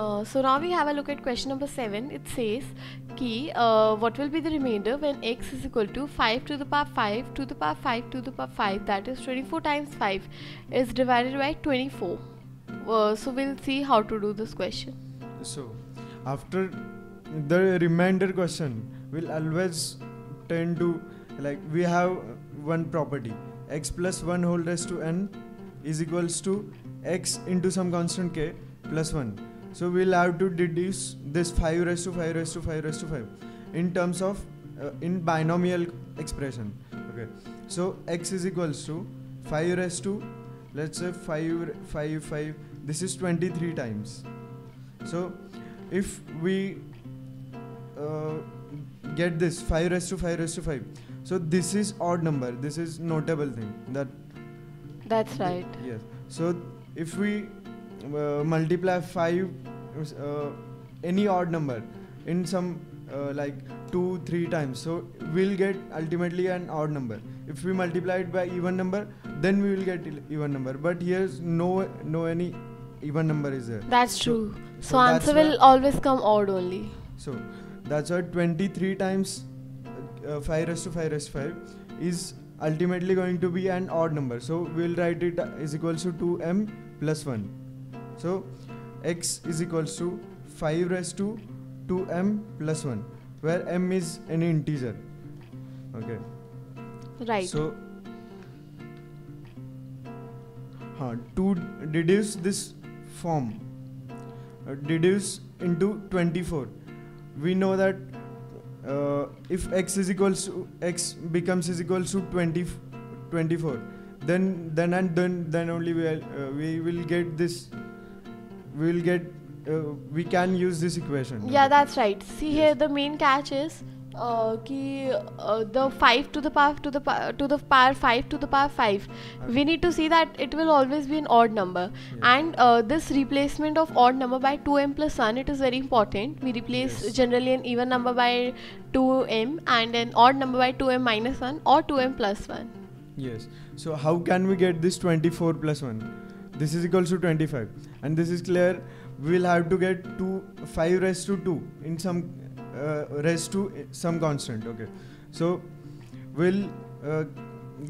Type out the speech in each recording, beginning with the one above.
So now we have a look at question number 7. It says ki, what will be the remainder when x is equal to 5 to the power 5 to the power 5 to the power 5, that is 24 times 5 is divided by 24. So we'll see how to do this question. So after the remainder question, we'll always tend to, like, we have one property, x plus 1 whole raised to n is equals to x into some constant k plus 1. So we'll have to deduce this 5 raised to 5 raised to 5 raised to 5 in terms of in binomial expression. Okay, so x is equals to 5 raised to, let's say 5, this is 23 times. So if we get this 5 raised to 5 raised to 5, so this is odd number. This is notable thing That's right. Yes. So if we multiply 5 any odd number in some like 2-3 times, so we'll get ultimately an odd number. If we multiply it by even number, then we will get even number, but here's no any even number is there. That's true. So that's answer will always come odd only. So that's why 23 times 5 raised to 5 raised to 5 is ultimately going to be an odd number. So we'll write it is equals to 2m plus 1. So x is equals to 5 raised to 2m plus 1, where m is an integer. Okay. Right. So to deduce this form, deduce into 24, we know that if x is equals to x becomes is equals to 24, then only we will get this. We can use this equation. Yeah, that's right. See, here the main catch is the 5 to the power 5 to the power 5. We need to see that it will always be an odd number. And this replacement of odd number by 2m plus 1, it is very important. We replace generally an even number by 2m and an odd number by 2m minus 1 or 2m plus 1. Yes. So how can we get this 24 plus 1? This is equals to 25, and this is clear. We will have to get 5 raised to 2 in some raised to some constant. Okay, so we'll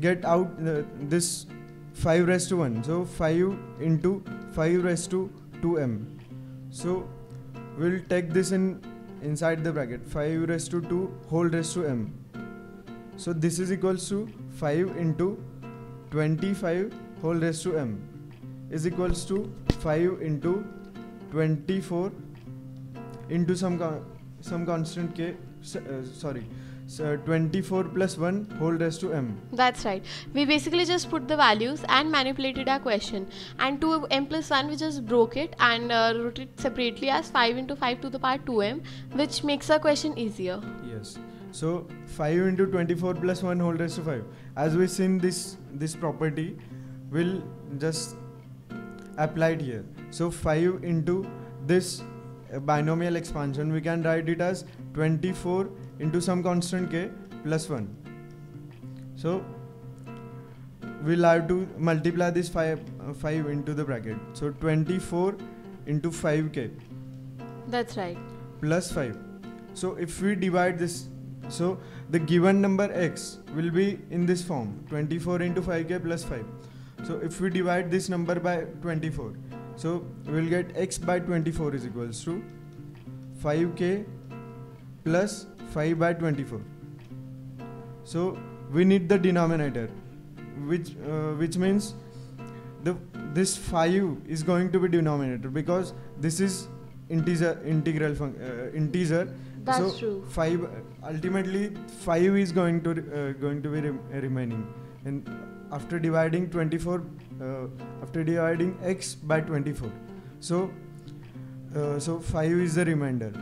get out this 5 raised to 1. So 5 into 5 raised to 2m. So we'll take this inside the bracket, 5 raised to 2 whole raised to m. So this is equals to 5 into 25 whole raised to m is equals to 5 into 24 into some constant k, 24 plus 1 whole raised to m. That's right. We basically just put the values and manipulated our question. And 2m plus 1, we just broke it and wrote it separately as 5 into 5 to the power 2m, which makes our question easier. Yes. So 5 into 24 plus 1 whole raised to 5. As we seen this property, we'll just apply it here. So 5 into this binomial expansion, we can write it as 24 into some constant k plus 1. So we'll have to multiply this 5 into the bracket. So 24 into 5k. That's right. Plus 5. So if we divide this, so the given number x will be in this form, 24 into 5k plus 5. So if we divide this number by 24, so we'll get x by 24 is equals to 5k plus 5 by 24. So we need the denominator, which means this 5 is going to be denominator because this is integer. That's so true. 5 ultimately 5 is going to be remaining, and after dividing 24 after dividing x by 24, so 5 is the remainder.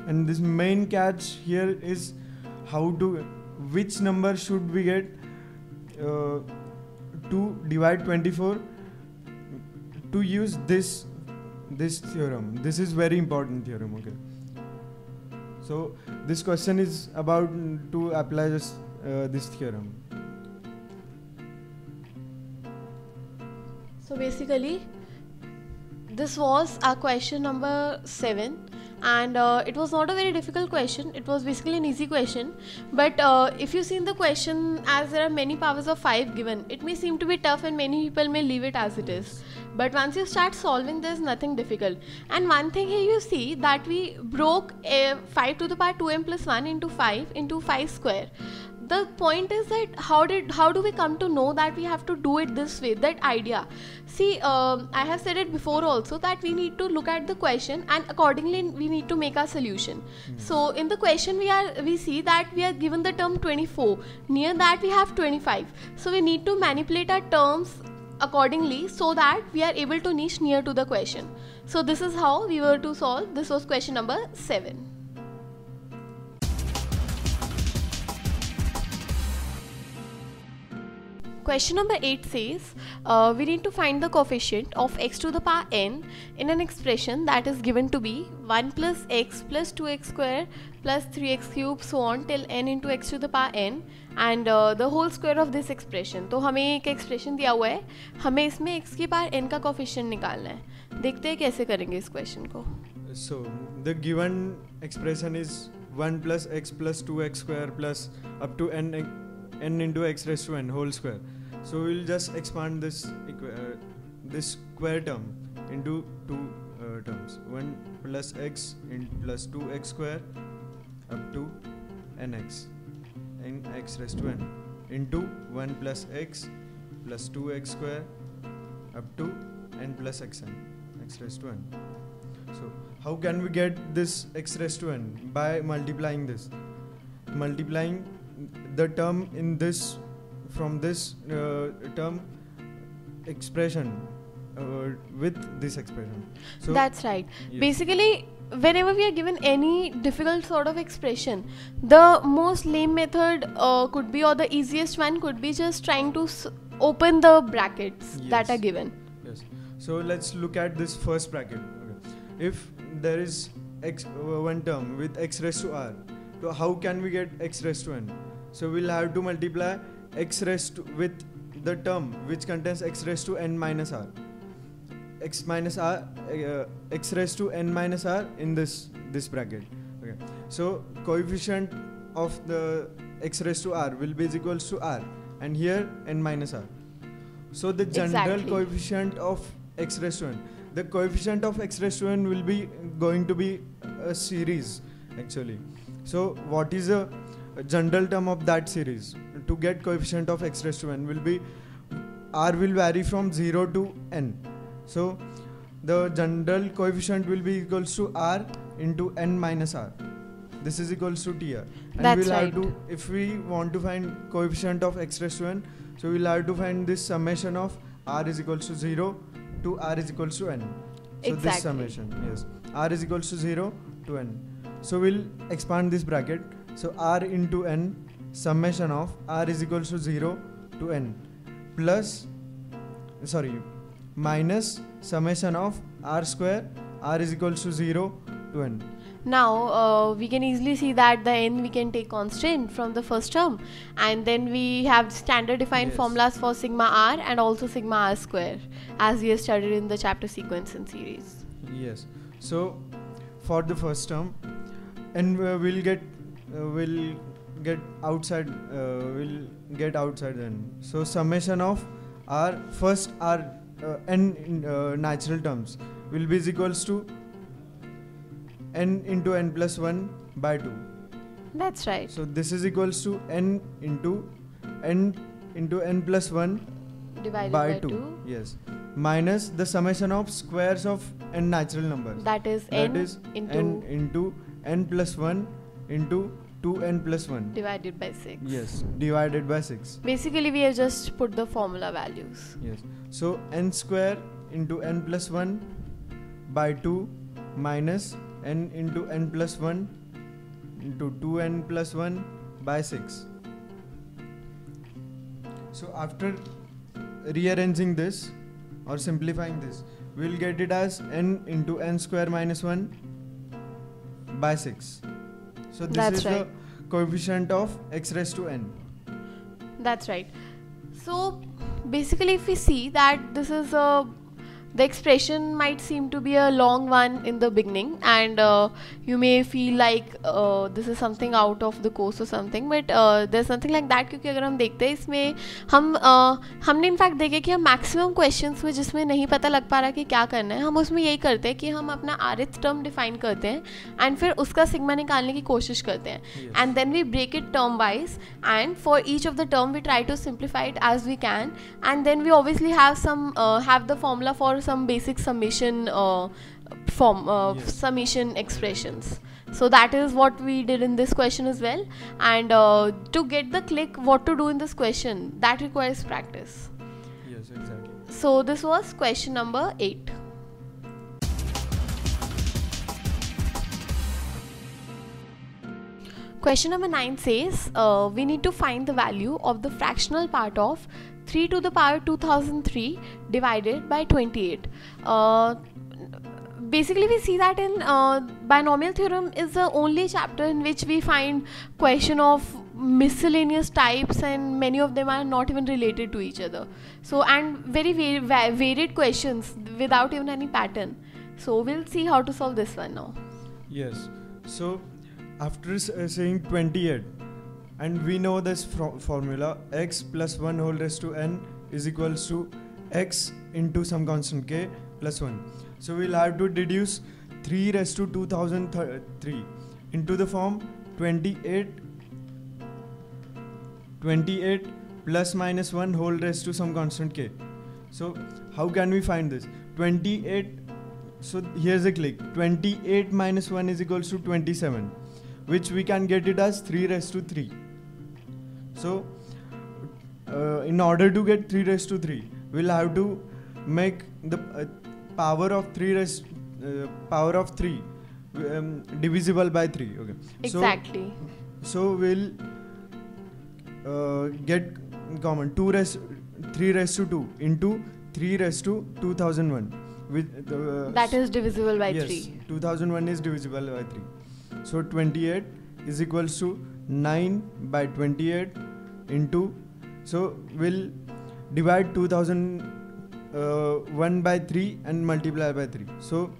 And this main catch here is which number should we get to divide 24 to use this theorem. This is very important theorem. Okay, so this question is about to apply this theorem. So basically, this was our question number 7, and it was not a very difficult question. It was basically an easy question, but if you see in the question, as there are many powers of 5 given, it may seem to be tough and many people may leave it as it is. But once you start solving, there's nothing difficult. And one thing here you see that we broke 5 to the power 2m plus 1 into 5 square. The point is that how do we come to know that we have to do it this way, that idea. See, I have said it before also that we need to look at the question and accordingly we need to make our solution. So in the question we see that we are given the term 24, near that we have 25, so we need to manipulate our terms accordingly so that we are able to niche near to the question. So this is how we were to solve. This was question number 7. Question number 8 says, we need to find the coefficient of x to the power n in an expression that is given to be 1 plus x plus 2x square plus 3x cube so on till n into x to the power n and the whole square of this expression. तो हमें एक expression दिया हुआ है, हमें इसमें x की power n का coefficient निकालना है. देखते हैं कैसे करेंगे इस question को. So the given expression is 1 plus x plus 2x square plus up to n into x raised to n whole square. So we'll just expand this square term into two terms. 1 plus x plus 2x square up to nx in x raised to n into 1 plus x plus 2x square up to n plus xn x raised to n. So how can we get this x raised to n? By multiplying this. Multiplying the term in this from this term expression with this expression. So that's right. Yes. Basically, whenever we are given any difficult sort of expression, the most lame method could be, or the easiest one could be, just trying to open the brackets that are given. Yes. So let's look at this first bracket. Okay. If there is one term with x raised to r, so how can we get x raised to n? So we'll have to multiply x raised to with the term which contains x raised to n minus r. X raised to n minus r in this bracket. Okay. So coefficient of the x raised to r will be is equals to r, and here n minus r. So the general coefficient of x raised to n. The coefficient of x raised to n will be going to be a series actually. So what is a general term of that series? To get coefficient of x raised to n will be r will vary from 0 to n. So the general coefficient will be equals to r into n minus r. This is equals to tr. And that's we'll right. have to, if we want to find coefficient of x raised to n, so we'll have to find this summation of r is equals to 0 to r is equals to n. So this summation, yes, r is equals to 0 to n. So we'll expand this bracket. So r into n summation of r is equals to 0 to n minus summation of r square r is equals to 0 to n. Now we can easily see that the n we can take constant from the first term, and then we have standard defined formulas for sigma r and also sigma r square, as we have studied in the chapter sequence and series. Yes. So for the first term, and we'll get outside then. So summation of r first r n natural terms will be is equals to n into n plus 1 by 2. That's right. So this is equals to n into n plus 1 divided by by 2. Yes. Minus the summation of squares of n natural numbers. That is n into n plus 1 into 2n plus 1 divided by 6. Yes, divided by 6. Basically we have just put the formula values. Yes. So n square into n plus 1 by 2 minus n into n plus 1 into 2n plus 1 by 6. So after rearranging this or simplifying this, we will get it as n into n square minus 1 by 6. So this is the coefficient of x raised to n. That's right. So basically if we see that this is the expression might seem to be a long one in the beginning, and you may feel like this is something out of the course or something, but there's nothing like that, क्योंकि अगर हम देखते हैं इसमें हमने in fact देखे कि हम मैक्सिमम क्वेश्चंस में जिसमें नहीं पता लग पा रहा कि क्या करना है, हम उसमें यही करते हैं कि हम अपना rth टर्म डिफाइन करते हैं एंड फिर उसका सिग्मा निकालने की कोशिश करते हैं, and then we break it term wise, and for each of the term we try to simplify it as we can, and then we obviously have the formula for some basic summation summation expressions. So that is what we did in this question as well, and to get the click what to do in this question, that requires practice. Yes, exactly. So this was question number 8. Question number 9 says we need to find the value of the fractional part of 3 to the power 2003 divided by 28. Basically we see that in binomial theorem is the only chapter in which we find question of miscellaneous types, and many of them are not even related to each other, so and very varied questions without even any pattern. So we'll see how to solve this one now. Yes, so after saying 28, and we know this formula, x plus 1 whole raised to n is equals to x into some constant k plus 1. So we'll have to deduce 3 raised to 2003 into the form 28 plus minus 1 whole raised to some constant k. So how can we find this? 28, so here's a click, 28 minus 1 is equals to 27, which we can get it as 3 raised to 3. So in order to get 3 raised to 3, we'll have to make the power of 3 divisible by 3. Okay. Exactly. So we'll get common 3 raised to 2 into 3 raised to 2001. That is divisible by yes, 3. 2001 is divisible by 3. So 28 is equals to 9 by 28 into, so we'll divide 2001 by 3 and multiply by 3. So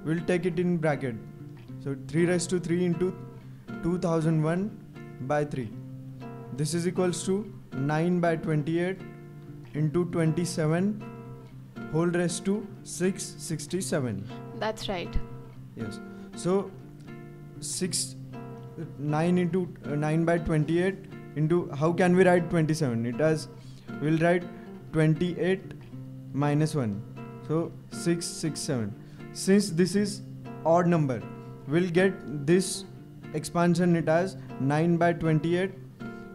we'll take it in bracket. So 3 raised to 3 into 2001 by 3. This is equals to 9 by 28 into 27 whole raised to 667. That's right. Yes. So 9 into 9 by 28 into, how can we write 27? It as, we'll write 28 minus 1. So 667. Since this is odd number, we'll get this expansion it as 9 by 28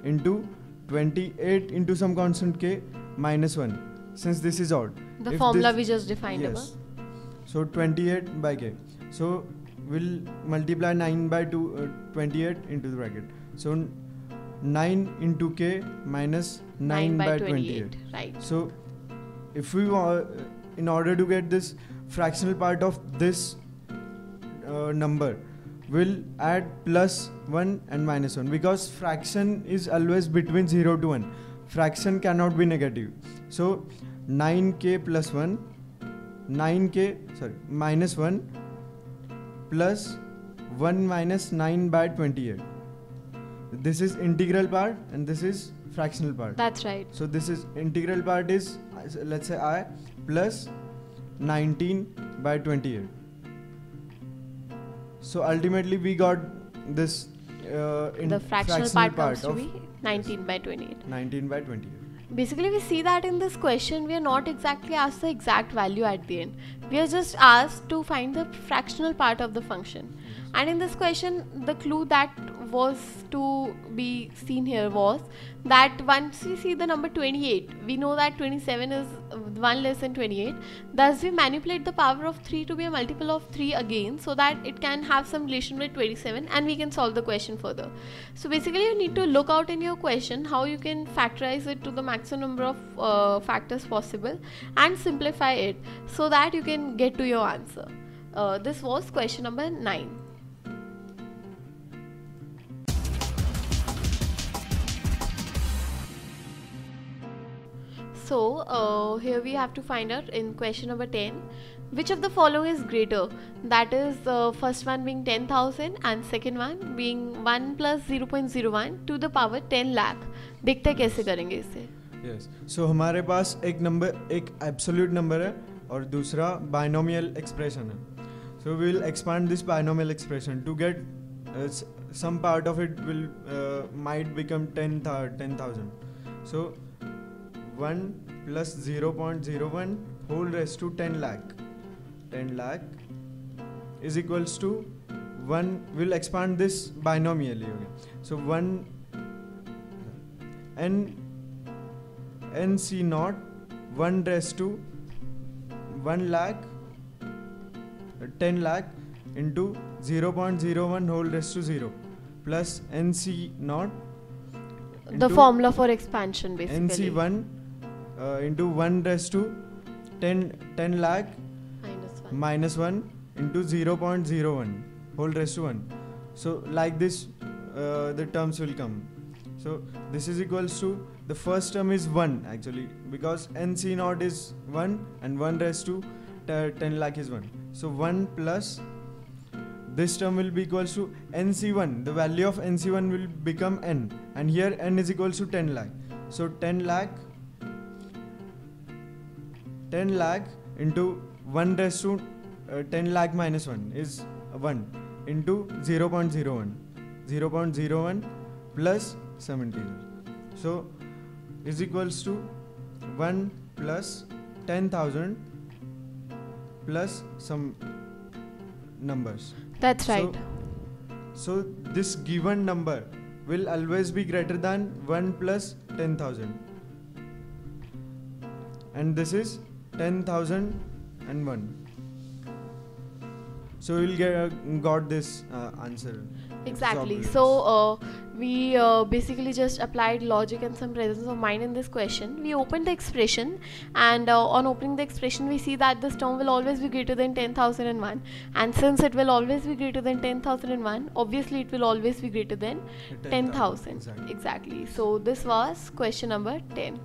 into 28 into some constant k minus 1. Since this is odd. The formula we just defined. Yes. So 28 by k. So we'll multiply 9 by 28 into the bracket. So 9 into k minus 9 by 28. Right. So if we want, in order to get this fractional part of this number, we'll add plus 1 and minus 1, because fraction is always between 0 to 1. Fraction cannot be negative. So 9k plus 1, minus 1 plus 1 minus 9 by 28. This is integral part and this is fractional part. That's right. So this is integral part is, let's say I plus 19 by 28. So ultimately we got this the fractional part comes to be 19 by 28. 19 by 28. Basically we see that in this question we are not exactly asked the exact value at the end. We are just asked to find the fractional part of the function. And in this question the clue that was to be seen here was that once we see the number 28, we know that 27 is 1 less than 28. Thus we manipulate the power of 3 to be a multiple of 3 again, so that it can have some relation with 27 and we can solve the question further. So basically you need to look out in your question how you can factorize it to the maximum number of factors possible and simplify it so that you can get to your answer. This was question number 9. So here we have to find out in question number 10, which of the following is greater? That is first one being 10,000 and second one being 1 plus 0.01 to the power 10 lakh. देखते हैं कैसे करेंगे इसे. Yes. So हमारे पास एक number, एक absolute number है और दूसरा binomial expression है. So we will expand this binomial expression to get some part of it will might become 10,000. So 1 plus 0.01 whole raised to 10 lakh. 10 lakh is equals to 1. We'll expand this binomially. Okay. So 1 n c naught 1 raised to 1 lakh 10 lakh into 0.01 whole raised to 0 plus nc naught. The formula for expansion basically. nc1 into 1 raised to 10 lakh minus 1 into 0.01 whole raised to 1. So like this the terms will come. So this is equals to, the first term is 1 actually, because nc naught is 1 and 1 raised to 10 lakh is 1. So 1 plus this term will be equals to nc1. The value of nc1 will become n, and here n is equals to 10 lakh. So 10 lakh into 1 raised to 10 lakh minus 1 is 1 into 0.01 plus 17. So is equals to 1 plus 10,000 plus some numbers. That's right. So this given number will always be greater than 1 plus 10,000, and this is 10,001. So we'll got this answer. Exactly. So we basically just applied logic and some presence of mind in this question. We opened the expression, and on opening the expression we see that this term will always be greater than 10,001, and since it will always be greater than 10,001, obviously it will always be greater than 10,000. Exactly. So this was question number 10.